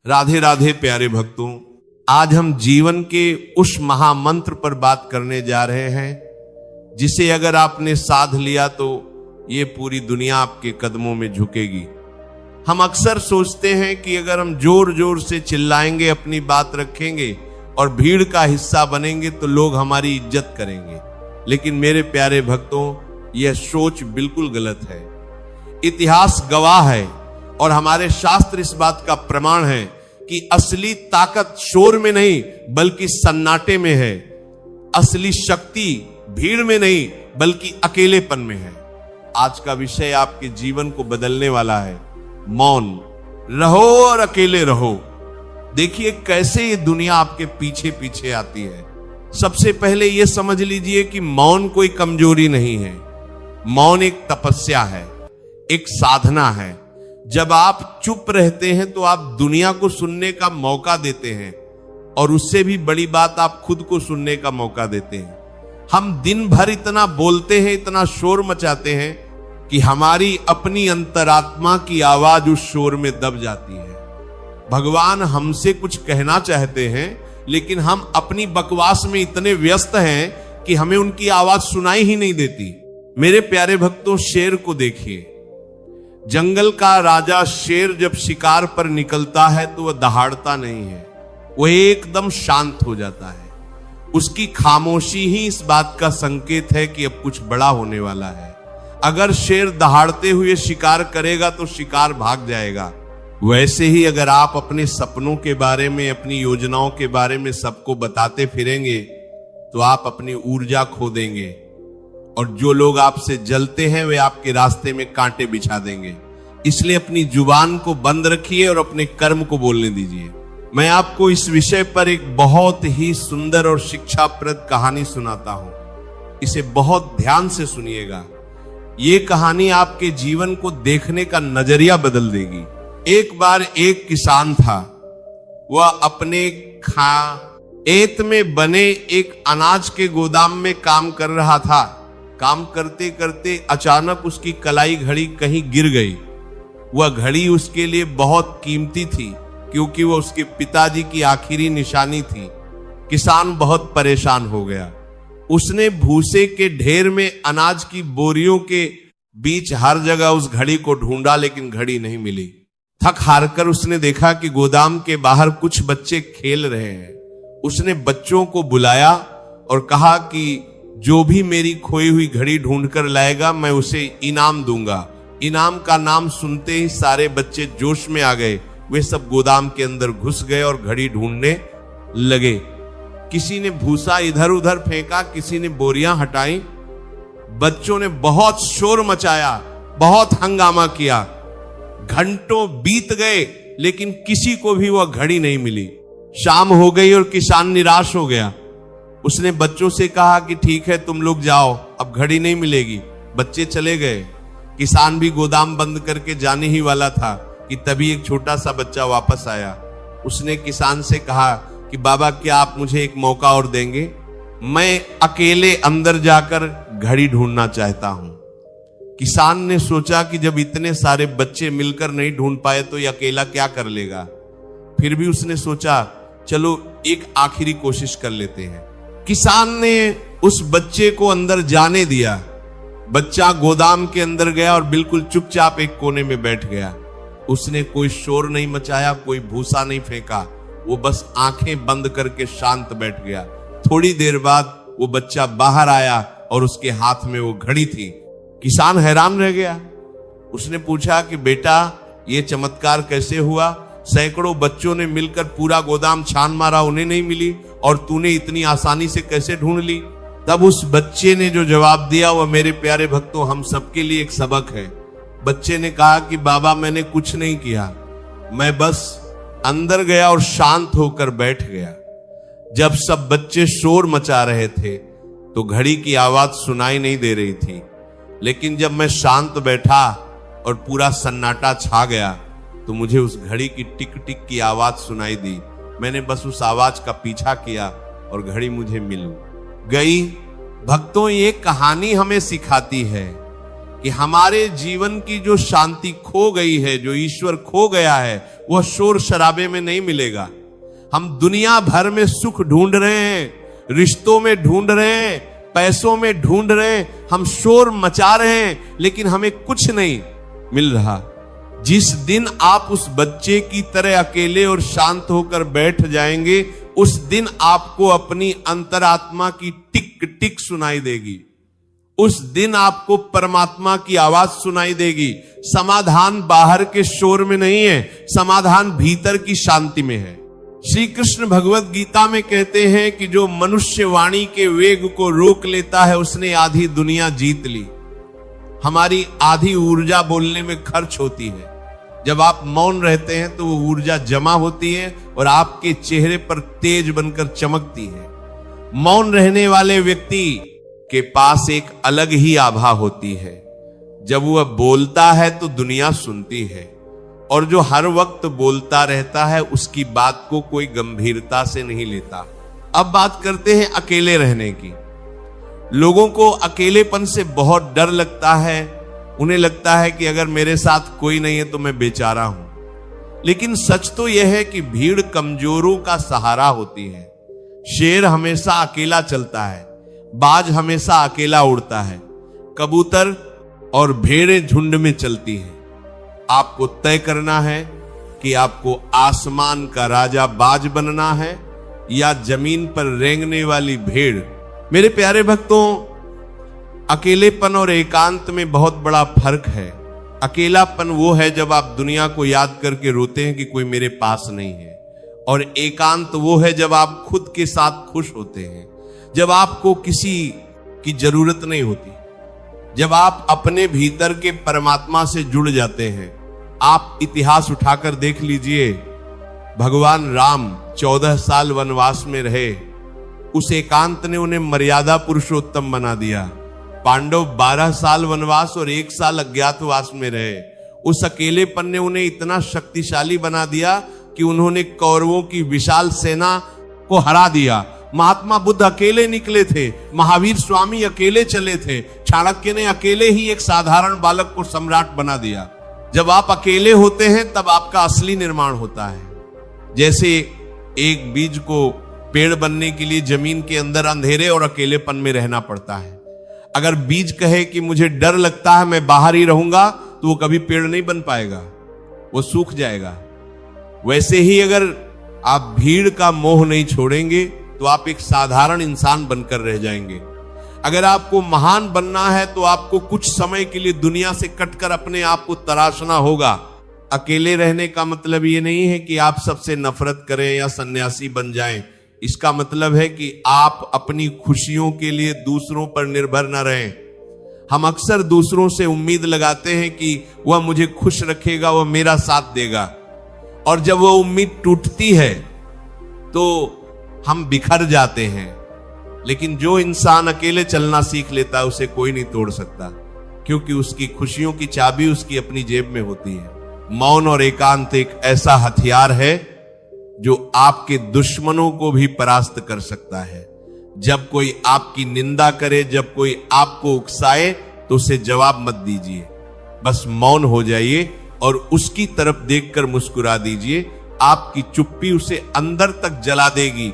राधे राधे प्यारे भक्तों, आज हम जीवन के उस महामंत्र पर बात करने जा रहे हैं जिसे अगर आपने साध लिया तो ये पूरी दुनिया आपके कदमों में झुकेगी। हम अक्सर सोचते हैं कि अगर हम जोर जोर से चिल्लाएंगे, अपनी बात रखेंगे और भीड़ का हिस्सा बनेंगे तो लोग हमारी इज्जत करेंगे। लेकिन मेरे प्यारे भक्तों, यह सोच बिल्कुल गलत है। इतिहास गवाह है और हमारे शास्त्र इस बात का प्रमाण है कि असली ताकत शोर में नहीं बल्कि सन्नाटे में है। असली शक्ति भीड़ में नहीं बल्कि अकेलेपन में है। आज का विषय आपके जीवन को बदलने वाला है। मौन रहो और अकेले रहो। देखिए कैसे ये दुनिया आपके पीछे पीछे आती है। सबसे पहले यह समझ लीजिए कि मौन कोई कमजोरी नहीं है। मौन एक तपस्या है, एक साधना है। जब आप चुप रहते हैं तो आप दुनिया को सुनने का मौका देते हैं और उससे भी बड़ी बात, आप खुद को सुनने का मौका देते हैं। हम दिन भर इतना बोलते हैं, इतना शोर मचाते हैं कि हमारी अपनी अंतरात्मा की आवाज उस शोर में दब जाती है। भगवान हमसे कुछ कहना चाहते हैं लेकिन हम अपनी बकवास में इतने व्यस्त हैं कि हमें उनकी आवाज सुनाई ही नहीं देती। मेरे प्यारे भक्तों, शेर को देखिए। जंगल का राजा शेर जब शिकार पर निकलता है तो वह दहाड़ता नहीं है, वह एकदम शांत हो जाता है। उसकी खामोशी ही इस बात का संकेत है कि अब कुछ बड़ा होने वाला है। अगर शेर दहाड़ते हुए शिकार करेगा तो शिकार भाग जाएगा। वैसे ही अगर आप अपने सपनों के बारे में, अपनी योजनाओं के बारे में सबको बताते फिरेंगे तो आप अपनी ऊर्जा खो देंगे और जो लोग आपसे जलते हैं वे आपके रास्ते में कांटे बिछा देंगे। इसलिए अपनी जुबान को बंद रखिए और अपने कर्म को बोलने दीजिए। मैं आपको इस विषय पर एक बहुत ही सुंदर और शिक्षाप्रद कहानी सुनाता हूं। इसे बहुत ध्यान से सुनिएगा। ये कहानी आपके जीवन को देखने का नजरिया बदल देगी। एक बार एक किसान था। वह अपने खेत में बने एक अनाज के गोदाम में काम कर रहा था। काम करते करते अचानक उसकी कलाई घड़ी कहीं गिर गई। वह घड़ी उसके लिए बहुत कीमती थी क्योंकि वह उसके पिताजी की आखिरी निशानी थी। किसान बहुत परेशान हो गया। उसने भूसे के ढेर में अनाज की बोरियों के बीच हर जगह उस घड़ी को ढूंढा लेकिन घड़ी नहीं मिली। थक हार कर उसने देखा कि गोदाम के बाहर कुछ बच्चे खेल रहे हैं। उसने बच्चों को बुलाया और कहा कि जो भी मेरी खोई हुई घड़ी ढूंढ कर लाएगा मैं उसे इनाम दूंगा। इनाम का नाम सुनते ही सारे बच्चे जोश में आ गए। वे सब गोदाम के अंदर घुस गए और घड़ी ढूंढने लगे। किसी ने भूसा इधर उधर फेंका, किसी ने बोरियां हटाई। बच्चों ने बहुत शोर मचाया, बहुत हंगामा किया। घंटों बीत गए लेकिन किसी को भी वह घड़ी नहीं मिली। शाम हो गई और किसान निराश हो गया। उसने बच्चों से कहा कि ठीक है, तुम लोग जाओ, अब घड़ी नहीं मिलेगी। बच्चे चले गए। किसान भी गोदाम बंद करके जाने ही वाला था कि तभी एक छोटा सा बच्चा वापस आया। उसने किसान से कहा कि बाबा, क्या आप मुझे एक मौका और देंगे? मैं अकेले अंदर जाकर घड़ी ढूंढना चाहता हूं। किसान ने सोचा कि जब इतने सारे बच्चे मिलकर नहीं ढूंढ पाए तो ये अकेला क्या कर लेगा। फिर भी उसने सोचा चलो एक आखिरी कोशिश कर लेते हैं। किसान ने उस बच्चे को अंदर जाने दिया। बच्चा गोदाम के अंदर गया और बिल्कुल चुपचाप एक कोने में बैठ गया। उसने कोई शोर नहीं मचाया, कोई भूसा नहीं फेंका। वो बस आंखें बंद करके शांत बैठ गया। थोड़ी देर बाद वो बच्चा बाहर आया और उसके हाथ में वो घड़ी थी। किसान हैरान रह गया। उसने पूछा कि बेटा, ये चमत्कार कैसे हुआ? सैकड़ों बच्चों ने मिलकर पूरा गोदाम छान मारा, उन्हें नहीं मिली, और तूने इतनी आसानी से कैसे ढूंढ ली? तब उस बच्चे ने जो जवाब दिया वह मेरे प्यारे भक्तों हम सबके लिए एक सबक है। बच्चे ने कहा कि बाबा, मैंने कुछ नहीं किया, मैं बस अंदर गया और शांत होकर बैठ गया। जब सब बच्चे शोर मचा रहे थे तो घड़ी की आवाज सुनाई नहीं दे रही थी, लेकिन जब मैं शांत बैठा और पूरा सन्नाटा छा गया तो मुझे उस घड़ी की टिक टिक की आवाज सुनाई दी। मैंने बस उस आवाज का पीछा किया और घड़ी मुझे मिल गई। भक्तों, ये कहानी हमें सिखाती है कि हमारे जीवन की जो शांति खो गई है, जो ईश्वर खो गया है, वह शोर शराबे में नहीं मिलेगा। हम दुनिया भर में सुख ढूंढ रहे हैं, रिश्तों में ढूंढ रहे हैं, पैसों में ढूंढ रहे हैं, हम शोर मचा रहे हैं, लेकिन हमें कुछ नहीं मिल रहा। जिस दिन आप उस बच्चे की तरह अकेले और शांत होकर बैठ जाएंगे, उस दिन आपको अपनी अंतरात्मा की टिक टिक सुनाई देगी। उस दिन आपको परमात्मा की आवाज सुनाई देगी। समाधान बाहर के शोर में नहीं है, समाधान भीतर की शांति में है। श्री कृष्ण भगवत गीता में कहते हैं कि जो मनुष्य वाणी के वेग को रोक लेता है, उसने आधी दुनिया जीत ली। हमारी आधी ऊर्जा बोलने में खर्च होती है। जब आप मौन रहते हैं तो वो ऊर्जा जमा होती है और आपके चेहरे पर तेज बनकर चमकती है। मौन रहने वाले व्यक्ति के पास एक अलग ही आभा होती है। जब वह बोलता है तो दुनिया सुनती है, और जो हर वक्त बोलता रहता है उसकी बात को कोई गंभीरता से नहीं लेता। अब बात करते हैं अकेले रहने की। लोगों को अकेलेपन से बहुत डर लगता है। उन्हें लगता है कि अगर मेरे साथ कोई नहीं है तो मैं बेचारा हूं। लेकिन सच तो यह है कि भीड़ कमजोरों का सहारा होती है। शेर हमेशा अकेला चलता है, बाज हमेशा अकेला उड़ता है, कबूतर और भेड़ें झुंड में चलती हैं। आपको तय करना है कि आपको आसमान का राजा बाज बनना है या जमीन पर रेंगने वाली भेड़। मेरे प्यारे भक्तों, अकेलेपन और एकांत में बहुत बड़ा फर्क है। अकेलापन वो है जब आप दुनिया को याद करके रोते हैं कि कोई मेरे पास नहीं है, और एकांत वो है जब आप खुद के साथ खुश होते हैं, जब आपको किसी की जरूरत नहीं होती, जब आप अपने भीतर के परमात्मा से जुड़ जाते हैं। आप इतिहास उठाकर देख लीजिए, भगवान राम 14 साल वनवास में रहे, उस एकांत ने उन्हें मर्यादा पुरुषोत्तम बना दिया। पांडव 12 साल वनवास और 1 साल अज्ञातवास में रहे, उस अकेलेपन ने उन्हें इतना शक्तिशाली बना दिया कि उन्होंने कौरवों की विशाल सेना को हरा दिया। महात्मा बुद्ध अकेले निकले थे, महावीर स्वामी अकेले चले थे, चाणक्य ने अकेले ही एक साधारण बालक को सम्राट बना दिया। जब आप अकेले होते हैं तब आपका असली निर्माण होता है। जैसे एक बीज को पेड़ बनने के लिए जमीन के अंदर अंधेरे और अकेलेपन में रहना पड़ता है। अगर बीज कहे कि मुझे डर लगता है, मैं बाहर ही रहूंगा, तो वो कभी पेड़ नहीं बन पाएगा, वो सूख जाएगा। वैसे ही अगर आप भीड़ का मोह नहीं छोड़ेंगे तो आप एक साधारण इंसान बनकर रह जाएंगे। अगर आपको महान बनना है तो आपको कुछ समय के लिए दुनिया से कटकर अपने आप को तराशना होगा। अकेले रहने का मतलब ये नहीं है कि आप सबसे नफरत करें या सन्यासी बन जाएं। इसका मतलब है कि आप अपनी खुशियों के लिए दूसरों पर निर्भर न रहें। हम अक्सर दूसरों से उम्मीद लगाते हैं कि वह मुझे खुश रखेगा, वह मेरा साथ देगा, और जब वह उम्मीद टूटती है तो हम बिखर जाते हैं। लेकिन जो इंसान अकेले चलना सीख लेता है उसे कोई नहीं तोड़ सकता, क्योंकि उसकी खुशियों की चाबी उसकी अपनी जेब में होती है। मौन और एकांत एक ऐसा हथियार है जो आपके दुश्मनों को भी परास्त कर सकता है। जब कोई आपकी निंदा करे, जब कोई आपको उकसाए, तो उसे जवाब मत दीजिए, बस मौन हो जाइए और उसकी तरफ देखकर मुस्कुरा दीजिए। आपकी चुप्पी उसे अंदर तक जला देगी,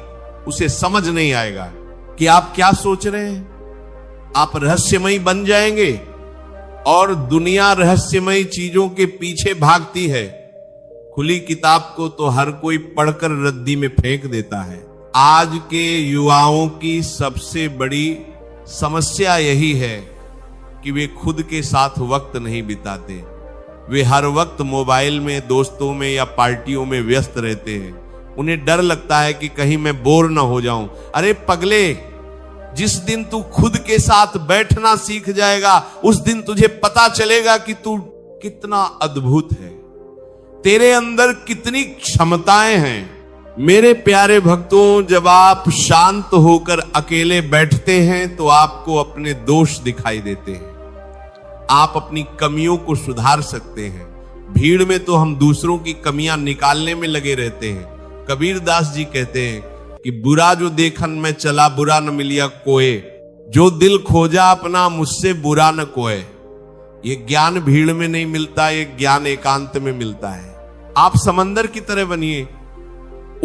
उसे समझ नहीं आएगा कि आप क्या सोच रहे हैं। आप रहस्यमयी बन जाएंगे और दुनिया रहस्यमयी चीजों के पीछे भागती है। खुली किताब को तो हर कोई पढ़कर रद्दी में फेंक देता है। आज के युवाओं की सबसे बड़ी समस्या यही है कि वे खुद के साथ वक्त नहीं बिताते। वे हर वक्त मोबाइल में, दोस्तों में या पार्टियों में व्यस्त रहते हैं। उन्हें डर लगता है कि कहीं मैं बोर ना हो जाऊं। अरे पगले, जिस दिन तू खुद के साथ बैठना सीख जाएगा उस दिन तुझे पता चलेगा कि तू कितना अद्भुत है, तेरे अंदर कितनी क्षमताएं हैं। मेरे प्यारे भक्तों, जब आप शांत होकर अकेले बैठते हैं तो आपको अपने दोष दिखाई देते हैं, आप अपनी कमियों को सुधार सकते हैं। भीड़ में तो हम दूसरों की कमियां निकालने में लगे रहते हैं। कबीर दास जी कहते हैं कि बुरा जो देखन में चला, बुरा न मिलिया कोय, जो दिल खोजा अपना मुझसे बुरा न कोय। ये ज्ञान भीड़ में नहीं मिलता, ये ज्ञान एकांत में मिलता है। आप समंदर की तरह बनिए,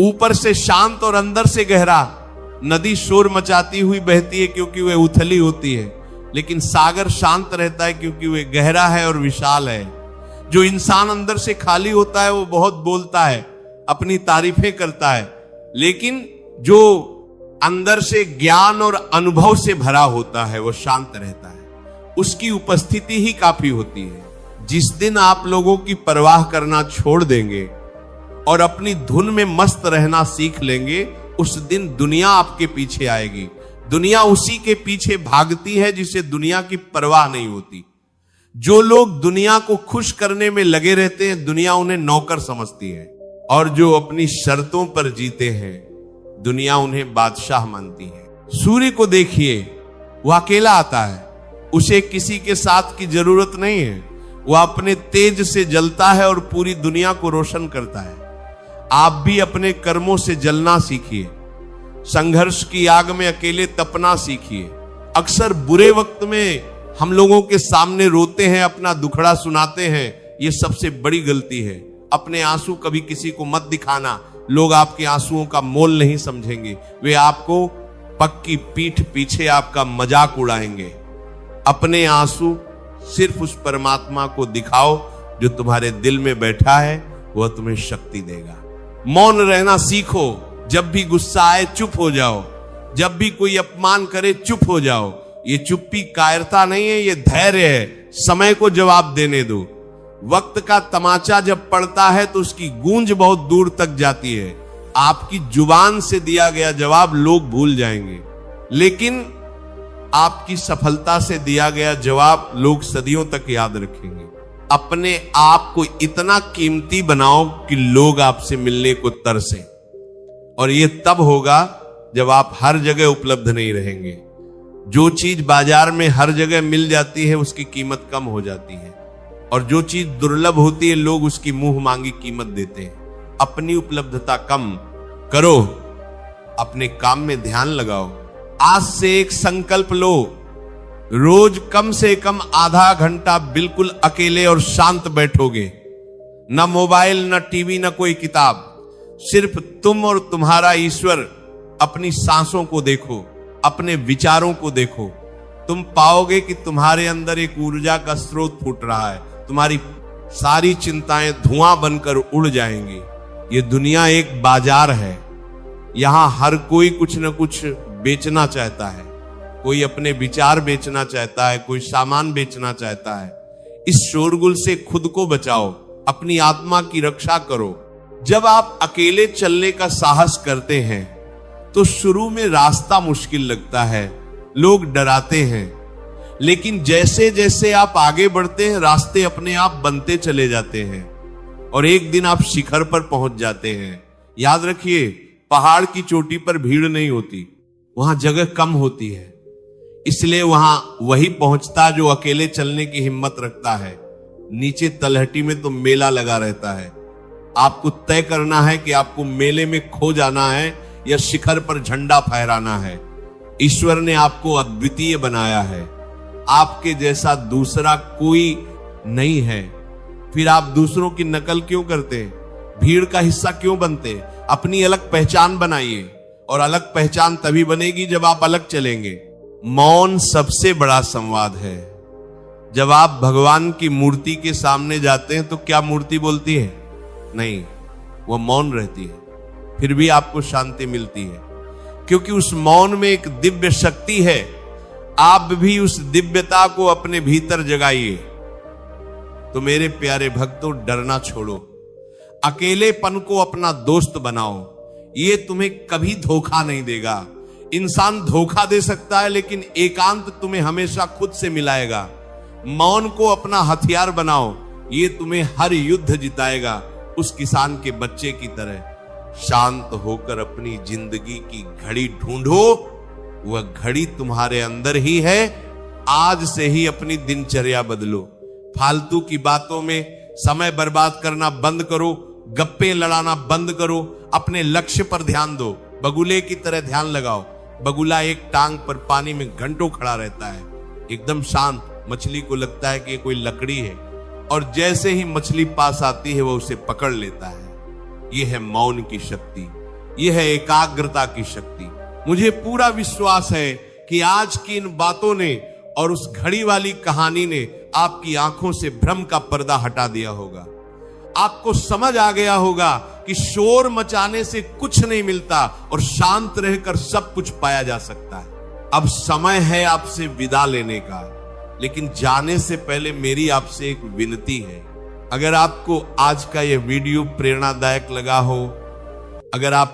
ऊपर से शांत और अंदर से गहरा। नदी शोर मचाती हुई बहती है क्योंकि वह उथली होती है, लेकिन सागर शांत रहता है क्योंकि वह गहरा है और विशाल है। जो इंसान अंदर से खाली होता है वो बहुत बोलता है, अपनी तारीफें करता है, लेकिन जो अंदर से ज्ञान और अनुभव से भरा होता है वो शांत रहता है। उसकी उपस्थिति ही काफी होती है। जिस दिन आप लोगों की परवाह करना छोड़ देंगे और अपनी धुन में मस्त रहना सीख लेंगे, उस दिन दुनिया आपके पीछे आएगी। दुनिया उसी के पीछे भागती है जिसे दुनिया की परवाह नहीं होती। जो लोग दुनिया को खुश करने में लगे रहते हैं, दुनिया उन्हें नौकर समझती है, और जो अपनी शर्तों पर जीते हैं, दुनिया उन्हें बादशाह मानती है। सूर्य को देखिए, वह अकेला आता है, उसे किसी के साथ की जरूरत नहीं है। वह अपने तेज से जलता है और पूरी दुनिया को रोशन करता है। आप भी अपने कर्मों से जलना सीखिए, संघर्ष की आग में अकेले तपना सीखिए। अक्सर बुरे वक्त में हम लोगों के सामने रोते हैं, अपना दुखड़ा सुनाते हैं, यह सबसे बड़ी गलती है। अपने आंसू कभी किसी को मत दिखाना, लोग आपके आंसुओं का मोल नहीं समझेंगे, वे आपको पक्की पीठ पीछे आपका मजाक उड़ाएंगे। अपने आंसू सिर्फ उस परमात्मा को दिखाओ जो तुम्हारे दिल में बैठा है, वह तुम्हें शक्ति देगा। मौन रहना सीखो, जब भी गुस्सा आए चुप हो जाओ, जब भी कोई अपमान करे चुप हो जाओ। ये चुप्पी कायरता नहीं है, ये धैर्य है। समय को जवाब देने दो। वक्त का तमाचा जब पड़ता है तो उसकी गूंज बहुत दूर तक जाती है। आपकी जुबान से दिया गया जवाब लोग भूल जाएंगे, लेकिन आपकी सफलता से दिया गया जवाब लोग सदियों तक याद रखेंगे। अपने आप को इतना कीमती बनाओ कि लोग आपसे मिलने को तरसे, और यह तब होगा जब आप हर जगह उपलब्ध नहीं रहेंगे। जो चीज बाजार में हर जगह मिल जाती है उसकी कीमत कम हो जाती है, और जो चीज दुर्लभ होती है लोग उसकी मुंह मांगी कीमत देते हैं। अपनी उपलब्धता कम करो, अपने काम में ध्यान लगाओ। आज से एक संकल्प लो, रोज कम से कम आधा घंटा बिल्कुल अकेले और शांत बैठोगे। न मोबाइल, न टीवी, न कोई किताब, सिर्फ तुम और तुम्हारा ईश्वर। अपनी सांसों को देखो, अपने विचारों को देखो। तुम पाओगे कि तुम्हारे अंदर एक ऊर्जा का स्रोत फूट रहा है। तुम्हारी सारी चिंताएं धुआं बनकर उड़ जाएंगी। ये दुनिया एक बाजार है, यहां हर कोई कुछ न कुछ बेचना चाहता है। कोई अपने विचार बेचना चाहता है, कोई सामान बेचना चाहता है। इस शोरगुल से खुद को बचाओ, अपनी आत्मा की रक्षा करो। जब आप अकेले चलने का साहस करते हैं तो शुरू में रास्ता मुश्किल लगता है, लोग डराते हैं, लेकिन जैसे जैसे आप आगे बढ़ते हैं रास्ते अपने आप बनते चले जाते हैं और एक दिन आप शिखर पर पहुंच जाते हैं। याद रखिए, पहाड़ की चोटी पर भीड़ नहीं होती, वहां जगह कम होती है, इसलिए वहां वही पहुंचता जो अकेले चलने की हिम्मत रखता है। नीचे तलहटी में तो मेला लगा रहता है। आपको तय करना है कि आपको मेले में खो जाना है या शिखर पर झंडा फहराना है। ईश्वर ने आपको अद्वितीय बनाया है, आपके जैसा दूसरा कोई नहीं है। फिर आप दूसरों की नकल क्यों करते हैं? भीड़ का हिस्सा क्यों बनते हैं? अपनी अलग पहचान बनाइए, और अलग पहचान तभी बनेगी जब आप अलग चलेंगे। मौन सबसे बड़ा संवाद है। जब आप भगवान की मूर्ति के सामने जाते हैं तो क्या मूर्ति बोलती है? नहीं, वह मौन रहती है, फिर भी आपको शांति मिलती है, क्योंकि उस मौन में एक दिव्य शक्ति है। आप भी उस दिव्यता को अपने भीतर जगाइए। तो मेरे प्यारे भक्तों, डरना छोड़ो, अकेलेपन को अपना दोस्त बनाओ। ये तुम्हें कभी धोखा नहीं देगा। इंसान धोखा दे सकता है, लेकिन एकांत तुम्हें हमेशा खुद से मिलाएगा। मौन को अपना हथियार बनाओ, ये तुम्हें हर युद्ध जिताएगा। उस किसान के बच्चे की तरह शांत होकर अपनी जिंदगी की घड़ी ढूंढो, वह घड़ी तुम्हारे अंदर ही है। आज से ही अपनी दिनचर्या बदलो। फालतू की बातों में समय बर्बाद करना बंद करो, गप्पे लड़ाना बंद करो, अपने लक्ष्य पर ध्यान दो। बगुले की तरह ध्यान लगाओ। बगुला एक टांग पर पानी में घंटों खड़ा रहता है, एकदम शांत। मछली को लगता है कि ये कोई लकड़ी है, और जैसे ही मछली पास आती है वह उसे पकड़ लेता है। यह है मौन की शक्ति, यह है एकाग्रता की शक्ति। मुझे पूरा विश्वास है कि आज की इन बातों ने और उस घड़ी वाली कहानी ने आपकी आंखों से भ्रम का पर्दा हटा दिया होगा। आपको समझ आ गया होगा कि शोर मचाने से कुछ नहीं मिलता और शांत रहकर सब कुछ पाया जा सकता है। अब समय है आपसे विदा लेने का, लेकिन जाने से पहले मेरी आपसे एक विनती है। अगर आपको आज का यह वीडियो प्रेरणादायक लगा हो, अगर आप